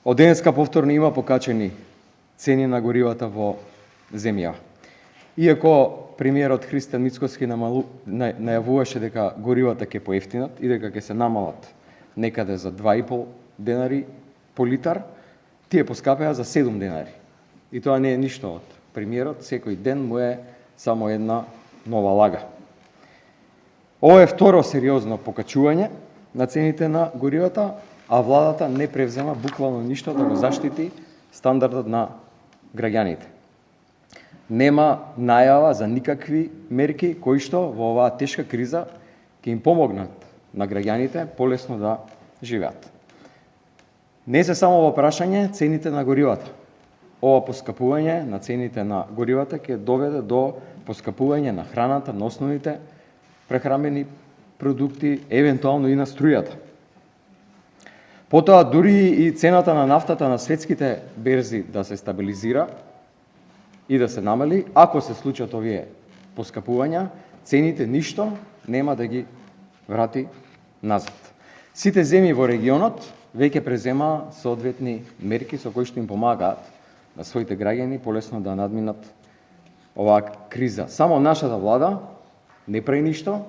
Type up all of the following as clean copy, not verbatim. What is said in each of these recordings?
Од денеска повторно има покачени цени на горивата во земја. Иако премиерот Христијан Мицкоски најавуваше дека горивата ќе поевтинат и дека ќе се намалат некаде за 2,5 денари по литар, тие поскапеа за 7 денари. И тоа не е ништо од премиерот, секој ден му е само една нова лага. Ова е второ сериозно покачување на цените на горивата, а владата не превзема буквално ништо да го заштити стандардот на граѓаните. Нема најава за никакви мерки кои што во оваа тешка криза ќе им помогнат на граѓаните полесно да живеат. Не се само во прашање цените на горивата. Ова поскапување на цените на горивата ќе доведе до поскапување на храната, на основните прехранбени продукти, евентуално и на струјата. Потоа дури и цената на нафтата на светските берзи да се стабилизира и да се намали, ако се случат овие поскапувања, цените ништо нема да ги врати назад. Сите земји во регионот веќе презема соодветни мерки со кои што им помагаат на своите граѓани полесно да надминат оваа криза. Само нашата влада не прави ништо,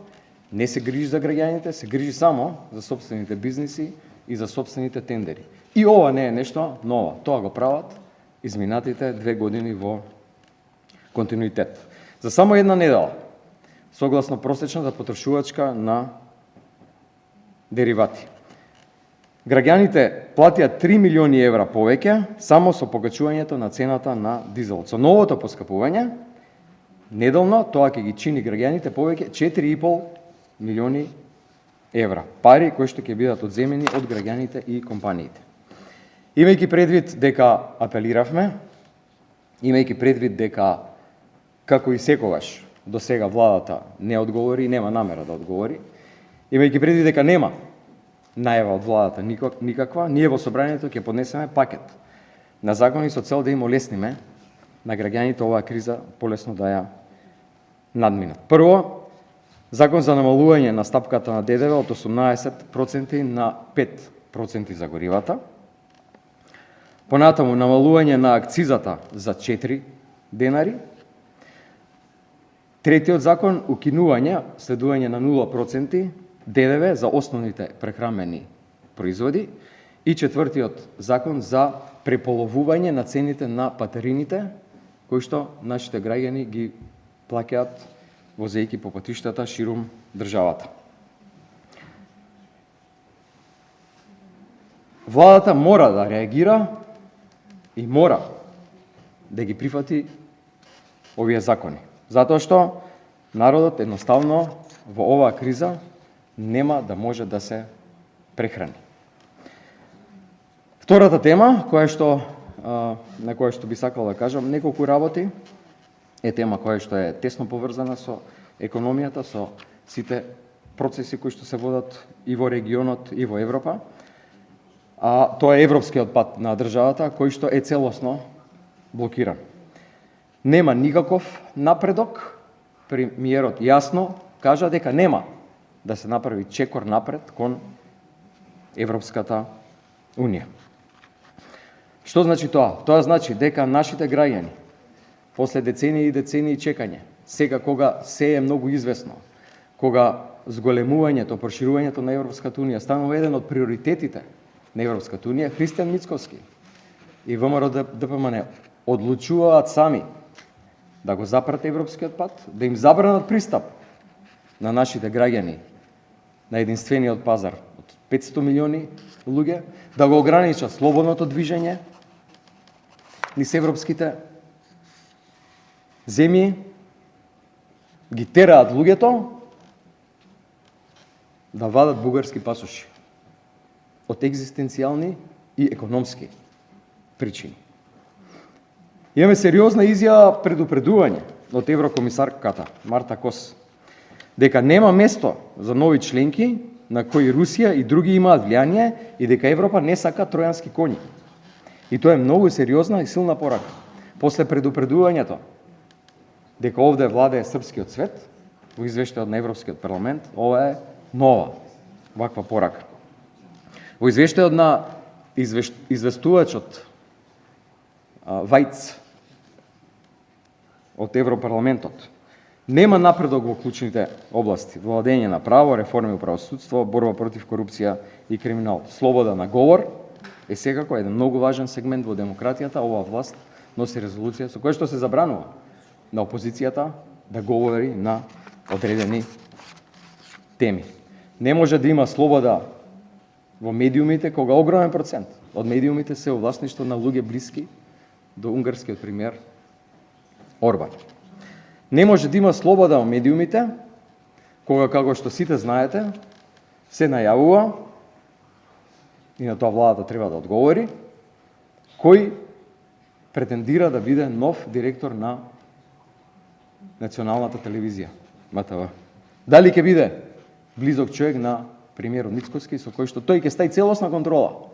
не се грижи за граѓаните, се грижи само за сопствените бизниси и за сопствените тендери. И ова не е нешто ново. Тоа го прават изминатите 2 години во континуитет. За само една недела, согласно просечната потрошувачка на деривати, граѓаните платија 3 милиони евра повеќе само со покачувањето на цената на дизелот. Со новото поскапување, неделно тоа ќе ги чини граѓаните повеќе 4,5 милиони евра. Пари кои што ќе бидат одземени од граѓаните и компаниите. Имајќи предвид дека апелиравме, имајќи предвид дека како и секогаш до сега владата не одговори и нема намера да одговори, имајќи предвид дека нема најава од владата никаква, ние во собранието ќе поднесеме пакет на закони со цел да им олесниме на граѓаните оваа криза полесно да ја надминат. Прво, закон за намалување на стапката на ДДВ од 18% на 5% за горивата. Понатаму намалување на акцизата за 4 денари. Третиот закон, укинување, следување на 0% ДДВ за основните прехранбени производи. И четвртиот закон за преполовување на цените на патерините, кои што нашите граѓани ги плаќаат возејќи по патиштата ширум државата. Владата мора да реагира и мора да ги прифати овие закони. Затоа што народот едноставно во оваа криза нема да може да се прехрани. Втората тема, на која што би сакал да кажам неколку работи, е тема која што е тесно поврзана со економијата, со сите процеси кои што се водат и во регионот и во Европа. А тоа е европскиот пат на државата кој што е целосно блокиран. Нема никаков напредок. Премиерот јасно кажа дека нема да се направи чекор напред кон Европската Унија. Што значи тоа? Тоа значи дека нашите граѓани после децении и децении чекање, сега кога се е многу известно, кога зголемувањето, проширувањето на Европската Унија станува еден од приоритетите на Европската Унија, Христијан Мицкоски и ВМРО ДПМН одлучуваат сами да го запрат европскиот пат, да им забранат пристап на нашите граѓани на единствениот пазар од 500 милиони луѓе, да го ограничат слободното движење низ европските земји, ги тераат луѓето да вадат бугарски пасоши од екзистенцијални и економски причини. Имаме сериозна изјава предупредување од еврокомисарката Марта Кос дека нема место за нови членки на кои Русија и други имаат влијание и дека Европа не сака тројански коњи. И тоа е многу сериозна и силна порака. После предупредувањето дека овде владее српскиот свет, во извештајот на Европскиот парламент, ова е нова ваква порака. Во извештајот на известувачот Вајц од Европарламентот нема напредок во клучните области: владење на право, реформи во правосудство, борба против корупција и криминал. Слобода на говор е секако еден многу важен сегмент во демократијата. Оваа власт носи резолуција со која што се забранува на опозицијата да говори на одредени теми. Не може да има слобода во медиумите кога огромен процент од медиумите се во власништво на луѓе блиски до унгарскиот премиер Орбан. Не може да има слобода во медиумите кога, како што сите знаете, се најавува, и на тоа владата треба да одговори, кој претендира да биде нов директор на националната телевизија, МТВ. Дали ќе биде близок човек на премиерот Мицкоски, со кој што тој ќе стаи целосна контрола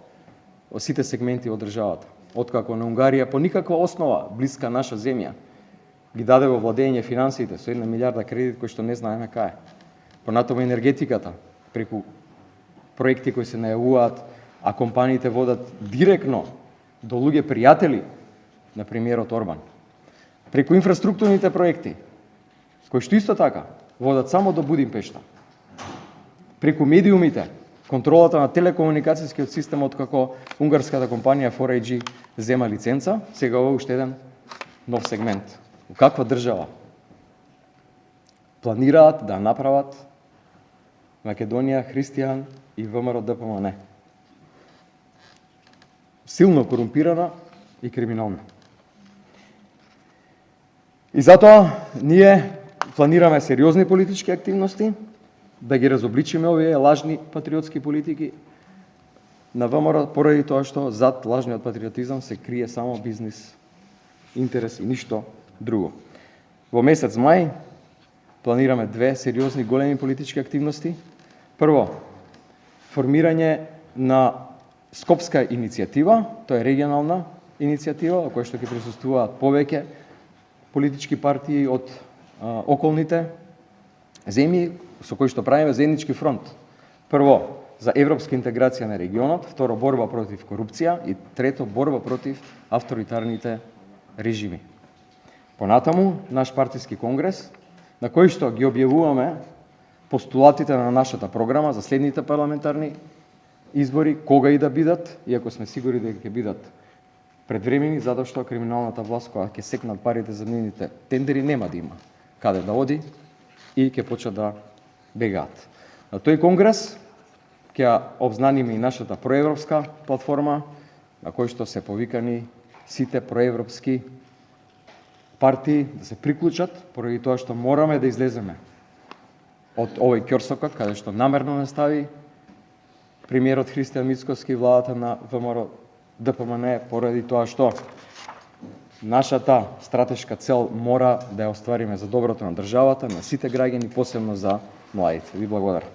во сите сегменти во државата. Откако на Унгарија по никаква основа, блиска наша земја, ги даде во владење финансиите со 1 милиарда кредит кој што не знаеме кај. Понатаму енергетиката, преку проекти кои се најавуваат, а компаниите водат директно до луѓе пријатели на премиерот Орбан. Преку инфраструктурните проекти, кои што исто така водат само до Будимпешта. Преку медиумите, контролата на телекомуникацијскиот систем, откако унгарската компанија 4G зема лиценца, сега ова уште еден нов сегмент. Во каква држава планираат да направат Македонија, Христијан и ВМРО ДПМН? Силно корумпирана и криминална. И затоа ние планираме сериозни политички активности, да ги разобличиме овие лажни патриотски политики на ВМРО, поради тоа што зад лажниот патриотизам се крие само бизнис интерес и ништо друго. Во месец мај планираме 2 сериозни големи политички активности. Прво, формирање на Скопска иницијатива, тоа е регионална иницијатива, во која што ќе присуствуваат повеќе политички партии од околните земји, со кои што правиме заеднички фронт. Прво, за европска интеграција на регионот, второ, борба против корупција и трето, борба против авторитарните режими. Понатаму, наш партиски конгрес, на кој што ги објавуваме постулатите на нашата програма за следните парламентарни избори, кога и да бидат, иако сме сигурни дека ќе бидат предвремени, затоа што криминалната власт, која ќе секнат парите за нивните тендери, нема да има каде да оди и ќе почнат да бегаат. На тој конгрес ќе обзнаниме и нашата проевропска платформа, на кој што се повикани сите проевропски партии да се приклучат, поради тоа што мораме да излеземе од овој ќорсокот, каде што намерно не стави премиерот Христијан Мицкоски и владата на ВМРО ДПМН, поради тоа што нашата стратешка цел мора да ја оствариме за доброто на државата, на сите граѓани, посебно за младите. Ви благодарам.